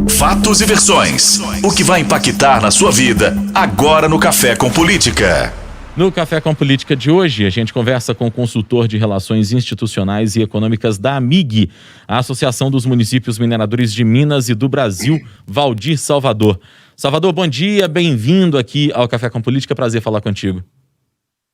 Fatos e versões. O que vai impactar na sua vida agora no Café com Política. No Café com Política de hoje, a gente conversa com o consultor de Relações Institucionais e Econômicas da AMIG, a Associação dos Municípios Mineradores de Minas e do Brasil, Valdir Salvador. Salvador, bom dia, bem-vindo aqui ao Café com Política, prazer falar contigo.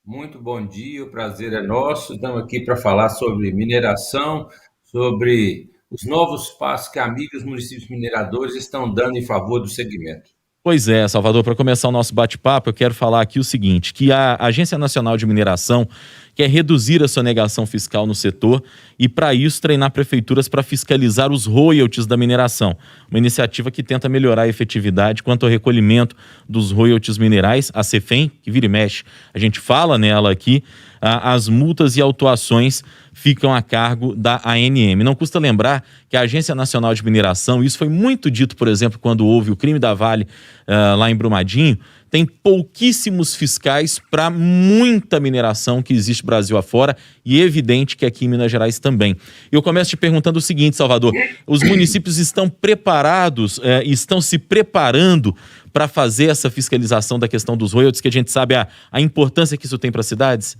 Muito bom dia, o prazer é nosso. Estamos aqui para falar sobre mineração, sobre os novos passos que a AMIG e os municípios mineradores estão dando em favor do segmento. Pois é, Salvador, para começar o nosso bate-papo, eu quero falar aqui o seguinte, que a Agência Nacional de Mineração quer reduzir a sonegação fiscal no setor e, para isso, treinar prefeituras para fiscalizar os royalties da mineração. Uma iniciativa que tenta melhorar a efetividade quanto ao recolhimento dos royalties minerais, a CEFEM, que vira e mexe. A gente fala nela aqui, as multas e autuações ficam a cargo da ANM. Não custa lembrar que a Agência Nacional de Mineração, isso foi muito dito, por exemplo, quando houve o crime da Vale lá em Brumadinho, tem pouquíssimos fiscais para muita mineração que existe Brasil afora e é evidente que aqui em Minas Gerais também. Eu começo te perguntando o seguinte, Salvador, os municípios estão preparados, estão se preparando para fazer essa fiscalização da questão dos royalties, que a gente sabe a importância que isso tem para as cidades?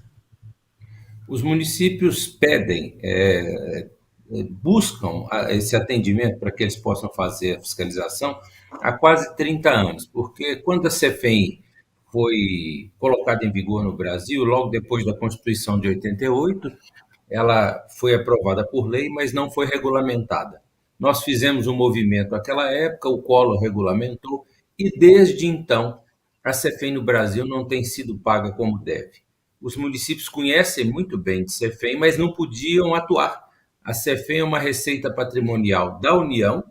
Os municípios pedem, buscam esse atendimento para que eles possam fazer a fiscalização há quase 30 anos, porque quando a CEFEM foi colocada em vigor no Brasil, logo depois da Constituição de 88, ela foi aprovada por lei, mas não foi regulamentada. Nós fizemos um movimento naquela época, o Collor regulamentou, e desde então a CEFEM no Brasil não tem sido paga como deve. Os municípios conhecem muito bem de CEFEM, mas não podiam atuar. A CEFEM é uma receita patrimonial da União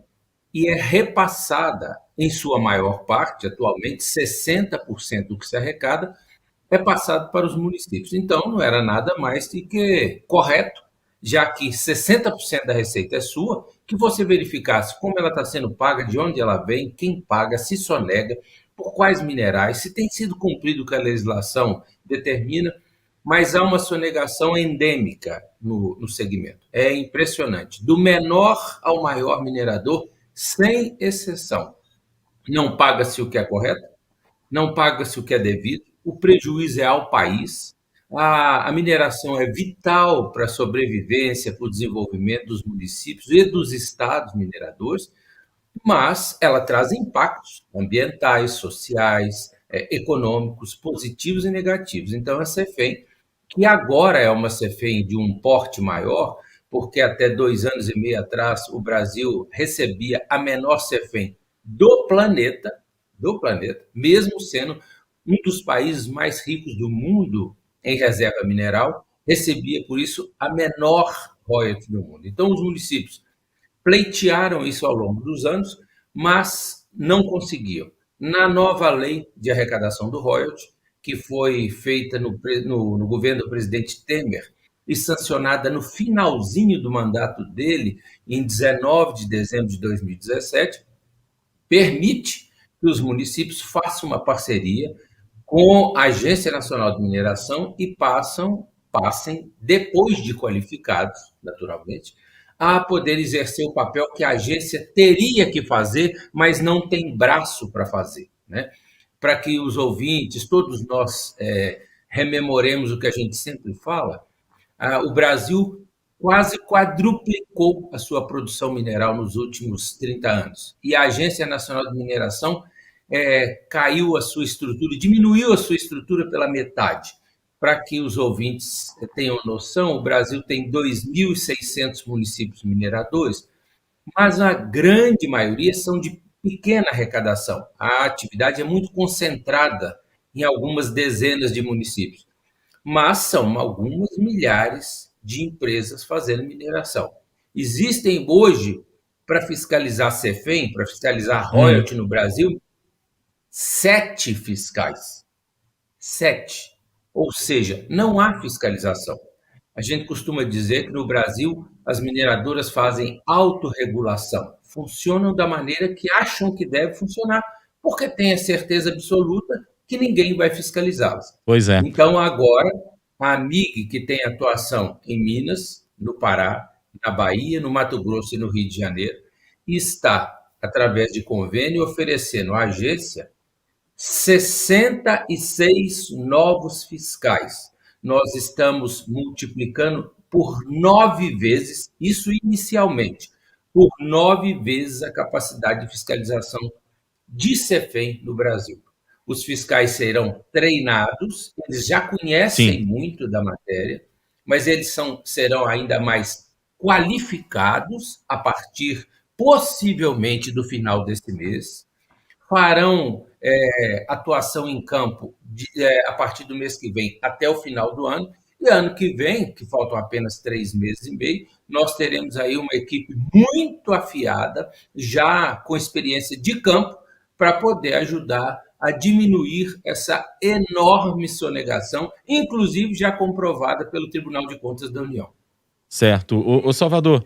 e é repassada, em sua maior parte, atualmente 60% do que se arrecada, é passado para os municípios. Então, não era nada mais do que correto, já que 60% da receita é sua, que você verificasse como ela está sendo paga, de onde ela vem, quem paga, se sonega, por quais minerais, se tem sido cumprido o que a legislação determina, mas há uma sonegação endêmica no segmento. É impressionante. Do menor ao maior minerador, sem exceção. Não paga-se o que é correto, não paga-se o que é devido, o prejuízo é ao país, a mineração é vital para a sobrevivência, para o desenvolvimento dos municípios e dos estados mineradores, mas ela traz impactos ambientais, sociais, econômicos, positivos e negativos. Então, a CEFEM, que agora é uma CEFEM de um porte maior, porque até 2 anos e meio atrás o Brasil recebia a menor CEFEM do planeta, mesmo sendo um dos países mais ricos do mundo em reserva mineral, recebia, por isso, a menor royalty do mundo. Então, os municípios pleitearam isso ao longo dos anos, mas não conseguiam. Na nova lei de arrecadação do royalty, que foi feita no governo do presidente Temer e sancionada no finalzinho do mandato dele, em 19 de dezembro de 2017, permite que os municípios façam uma parceria com a Agência Nacional de Mineração e passem, depois de qualificados, naturalmente, a poder exercer o papel que a agência teria que fazer, mas não tem braço para fazer, né? Para que os ouvintes, todos nós, rememoremos o que a gente sempre fala, o Brasil quase quadruplicou a sua produção mineral nos últimos 30 anos. E a Agência Nacional de Mineração caiu a sua estrutura, diminuiu a sua estrutura pela metade. Para que os ouvintes tenham noção, o Brasil tem 2.600 municípios mineradores, mas a grande maioria são de pequena arrecadação. A atividade é muito concentrada em algumas dezenas de municípios, mas são algumas milhares de empresas fazendo mineração. Existem hoje, para fiscalizar CEFEM, para fiscalizar royalty no Brasil, 7 fiscais. 7. Ou seja, não há fiscalização. A gente costuma dizer que no Brasil as mineradoras fazem autorregulação, funcionam da maneira que acham que deve funcionar, porque têm a certeza absoluta que ninguém vai fiscalizá-las. Pois é. Então, agora, a AMIG, que tem atuação em Minas, no Pará, na Bahia, no Mato Grosso e no Rio de Janeiro, está através de convênio, oferecendo à agência 66 novos fiscais. Nós estamos multiplicando por 9 vezes, isso inicialmente, por 9 vezes a capacidade de fiscalização de Cefem no Brasil. Os fiscais serão treinados, eles já Sim. conhecem muito da matéria, mas eles serão ainda mais qualificados a partir, possivelmente, do final desse mês. Farão atuação em campo a partir do mês que vem até o final do ano. E ano que vem, que faltam apenas 3 meses e meio, nós teremos aí uma equipe muito afiada, já com experiência de campo, para poder ajudar a diminuir essa enorme sonegação, inclusive já comprovada pelo Tribunal de Contas da União. Certo. Ô Salvador,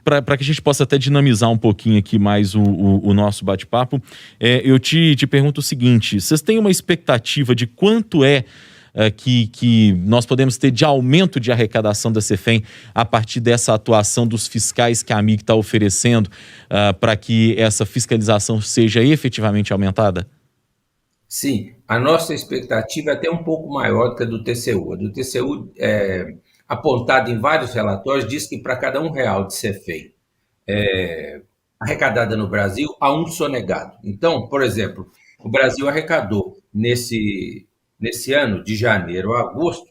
para que a gente possa até dinamizar um pouquinho aqui mais o nosso bate-papo, eu te pergunto o seguinte: vocês têm uma expectativa de quanto que nós podemos ter de aumento de arrecadação da Cefem a partir dessa atuação dos fiscais que a AMIG está oferecendo para que essa fiscalização seja efetivamente aumentada? Sim, a nossa expectativa é até um pouco maior do que a do TCU. A do TCU, apontada em vários relatórios, diz que para cada R$ 1 de Cefem arrecadada no Brasil, há um sonegado. Então, por exemplo, o Brasil arrecadou nesse ano, de janeiro a agosto,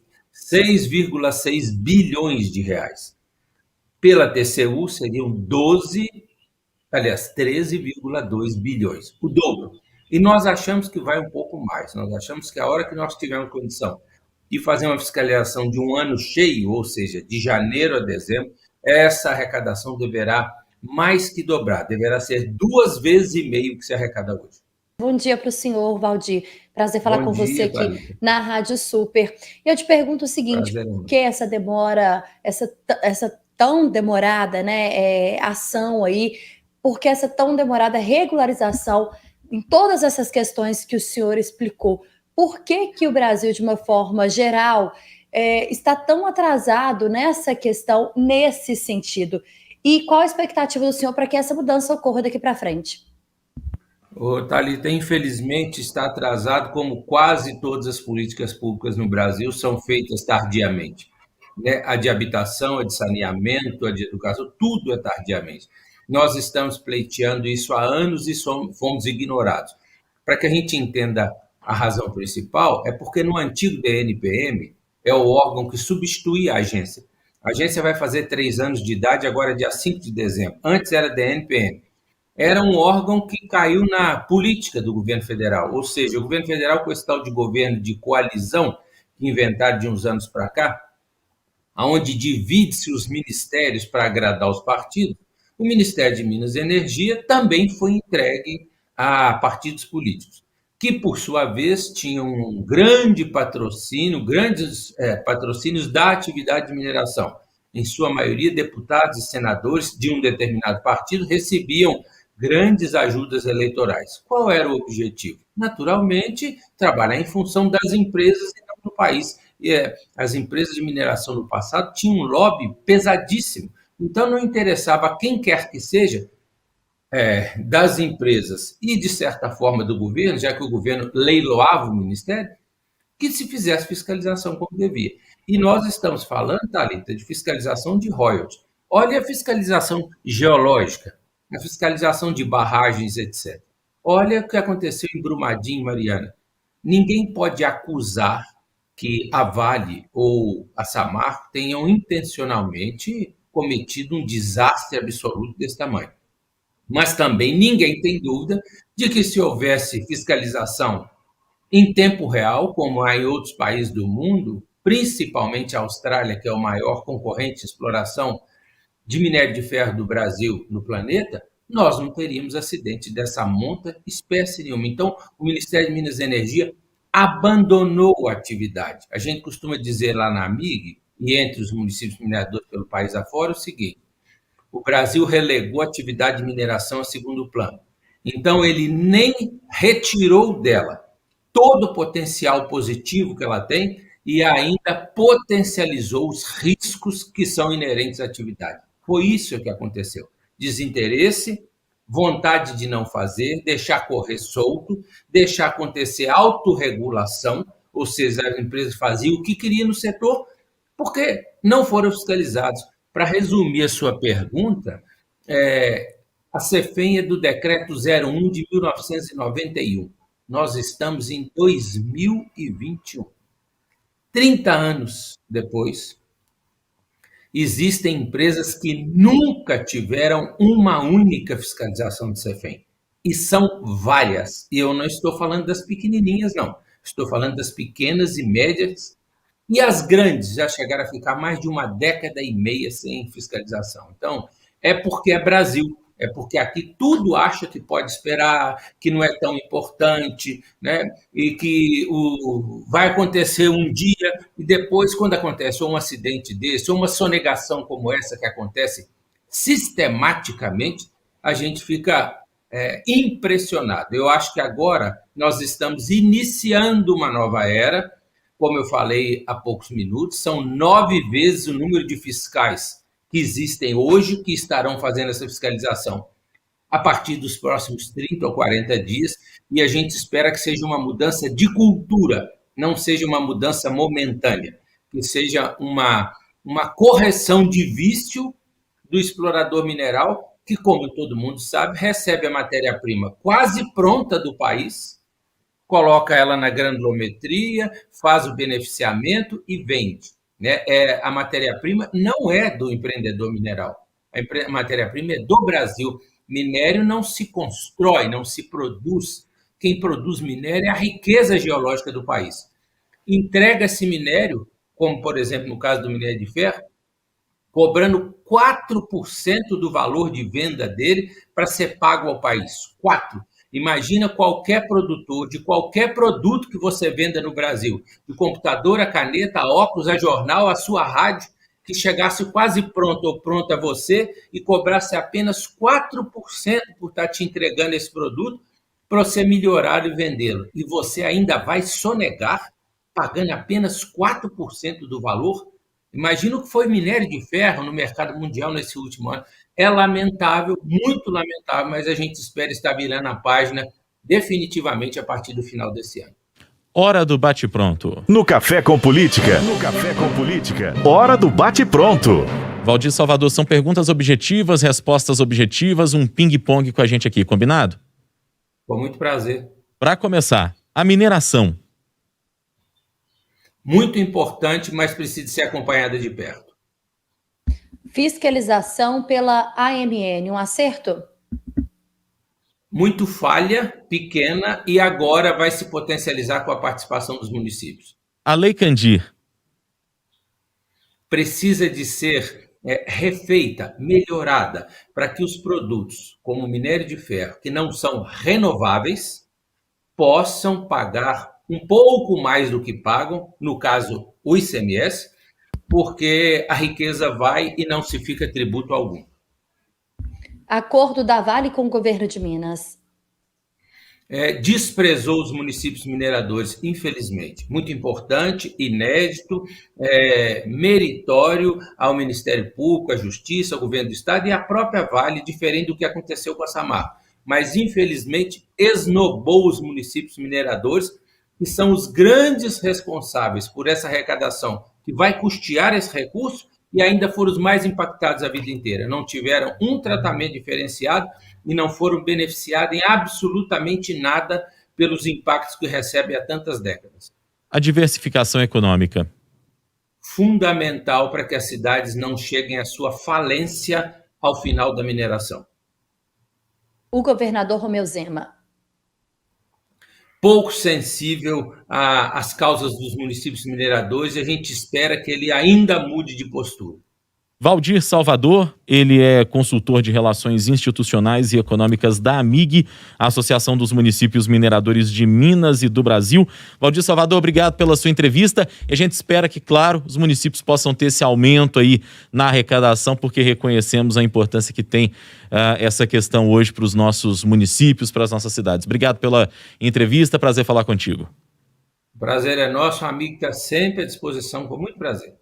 6,6 bilhões de reais. Pela TCU, seriam 13,2 bilhões, o dobro. E nós achamos que vai um pouco mais. Nós achamos que a hora que nós tivermos condição de fazer uma fiscalização de um ano cheio, ou seja, de janeiro a dezembro, essa arrecadação deverá mais que dobrar, deverá ser 2,5 vezes o que se arrecada hoje. Bom dia para o senhor, Valdir. Prazer falar com você aqui Thalita, na Rádio Super. E eu te pergunto o seguinte: por que essa demora, essa tão demorada, né, ação aí, por que essa tão demorada regularização em todas essas questões que o senhor explicou? Por que o Brasil, de uma forma geral, está tão atrasado nessa questão, nesse sentido? E qual a expectativa do senhor para que essa mudança ocorra daqui para frente? Thalita, infelizmente está atrasado, como quase todas as políticas públicas no Brasil são feitas tardiamente. Né? A de habitação, a de saneamento, a de educação, tudo é tardiamente. Nós estamos pleiteando isso há anos e fomos ignorados. Para que a gente entenda a razão principal, é porque no antigo DNPM é o órgão que substitui a agência. A agência vai fazer 3 anos de idade agora, dia 5 de dezembro. Antes era DNPM. Era um órgão que caiu na política do governo federal, ou seja, o governo federal, com esse tal de governo de coalizão, que inventaram de uns anos para cá, onde divide-se os ministérios para agradar os partidos, o Ministério de Minas e Energia também foi entregue a partidos políticos, que, por sua vez, tinham um grande patrocínio, grandes patrocínios da atividade de mineração. Em sua maioria, deputados e senadores de um determinado partido recebiam grandes ajudas eleitorais. Qual era o objetivo? Naturalmente, trabalhar em função das empresas e não do país. E as empresas de mineração no passado tinham um lobby pesadíssimo. Então, não interessava quem quer que seja das empresas e, de certa forma, do governo, já que o governo leiloava o ministério, que se fizesse fiscalização como devia. E nós estamos falando, Thalita, de fiscalização de royalties. Olha a fiscalização geológica, a fiscalização de barragens, etc. Olha o que aconteceu em Brumadinho, Mariana. Ninguém pode acusar que a Vale ou a Samarco tenham intencionalmente cometido um desastre absoluto desse tamanho. Mas também ninguém tem dúvida de que, se houvesse fiscalização em tempo real, como há em outros países do mundo, principalmente a Austrália, que é o maior concorrente de exploração de minério de ferro do Brasil no planeta, nós não teríamos acidente dessa monta, espécie nenhuma. Então, o Ministério de Minas e Energia abandonou a atividade. A gente costuma dizer lá na AMIG, e entre os municípios mineradores pelo país afora, o seguinte: o Brasil relegou a atividade de mineração a segundo plano. Então, ele nem retirou dela todo o potencial positivo que ela tem e ainda potencializou os riscos que são inerentes à atividade. Foi isso que aconteceu. Desinteresse, vontade de não fazer, deixar correr solto, deixar acontecer autorregulação, ou seja, as empresas faziam o que queriam no setor, porque não foram fiscalizados. Para resumir a sua pergunta, a CEFEM é do Decreto 01 de 1991. Nós estamos em 2021. 30 anos depois, existem empresas que nunca tiveram uma única fiscalização de CEFEM. E são várias. E eu não estou falando das pequenininhas, não. Estou falando das pequenas e médias. E as grandes já chegaram a ficar mais de uma década e meia sem fiscalização. Então, é porque é Brasil. É porque aqui tudo acha que pode esperar, que não é tão importante, né? E que vai acontecer um dia e depois, quando acontece um acidente desse, ou uma sonegação como essa que acontece sistematicamente, a gente fica impressionado. Eu acho que agora nós estamos iniciando uma nova era, como eu falei há poucos minutos, são 9 vezes o número de fiscais que existem hoje, que estarão fazendo essa fiscalização a partir dos próximos 30 ou 40 dias, e a gente espera que seja uma mudança de cultura, não seja uma mudança momentânea, que seja uma correção de vício do explorador mineral, que, como todo mundo sabe, recebe a matéria-prima quase pronta do país, coloca ela na granulometria, faz o beneficiamento e vende. A matéria-prima não é do empreendedor mineral. A matéria-prima é do Brasil. Minério não se constrói, não se produz. Quem produz minério é a riqueza geológica do país. Entrega esse minério, como, por exemplo, no caso do minério de ferro, cobrando 4% do valor de venda dele para ser pago ao país. 4%. Imagina qualquer produtor de qualquer produto que você venda no Brasil, de computador, a caneta, a óculos, a jornal, a sua rádio, que chegasse quase pronto ou pronto a você e cobrasse apenas 4% por estar te entregando esse produto para você melhorar e vendê-lo. E você ainda vai sonegar, pagando apenas 4% do valor? Imagina o que foi minério de ferro no mercado mundial nesse último ano. É lamentável, muito lamentável, mas a gente espera estar virando a página definitivamente a partir do final desse ano. Hora do bate-pronto. No Café com Política. No Café com Política. Hora do bate-pronto. Valdir Salvador, são perguntas objetivas, respostas objetivas, um ping-pong com a gente aqui, combinado? Com muito prazer. Para começar, a mineração. Muito importante, mas precisa ser acompanhada de perto. Fiscalização pela AMN, um acerto? Muito falha, pequena, e agora vai se potencializar com a participação dos municípios. A Lei Candir. Precisa de ser refeita, melhorada, para que os produtos, como o minério de ferro, que não são renováveis, possam pagar um pouco mais do que pagam, no caso, o ICMS, porque a riqueza vai e não se fica tributo algum. Acordo da Vale com o governo de Minas. Desprezou os municípios mineradores, infelizmente. Muito importante, inédito, meritório ao Ministério Público, à Justiça, ao Governo do Estado e à própria Vale, diferente do que aconteceu com a Samarco. Mas, infelizmente, esnobou os municípios mineradores, que são os grandes responsáveis por essa arrecadação, que vai custear esse recurso, e ainda foram os mais impactados a vida inteira. Não tiveram um tratamento diferenciado e não foram beneficiados em absolutamente nada pelos impactos que recebem há tantas décadas. A diversificação econômica. Fundamental para que as cidades não cheguem à sua falência ao final da mineração. O governador Romeu Zema. Pouco sensível às causas dos municípios mineradores, e a gente espera que ele ainda mude de postura. Valdir Salvador, ele é consultor de relações institucionais e econômicas da AMIG, a Associação dos Municípios Mineradores de Minas e do Brasil. Valdir Salvador, obrigado pela sua entrevista. E a gente espera que, claro, os municípios possam ter esse aumento aí na arrecadação, porque reconhecemos a importância que tem essa questão hoje para os nossos municípios, para as nossas cidades. Obrigado pela entrevista, prazer falar contigo. O prazer é nosso, o amigo está sempre à disposição, com muito prazer.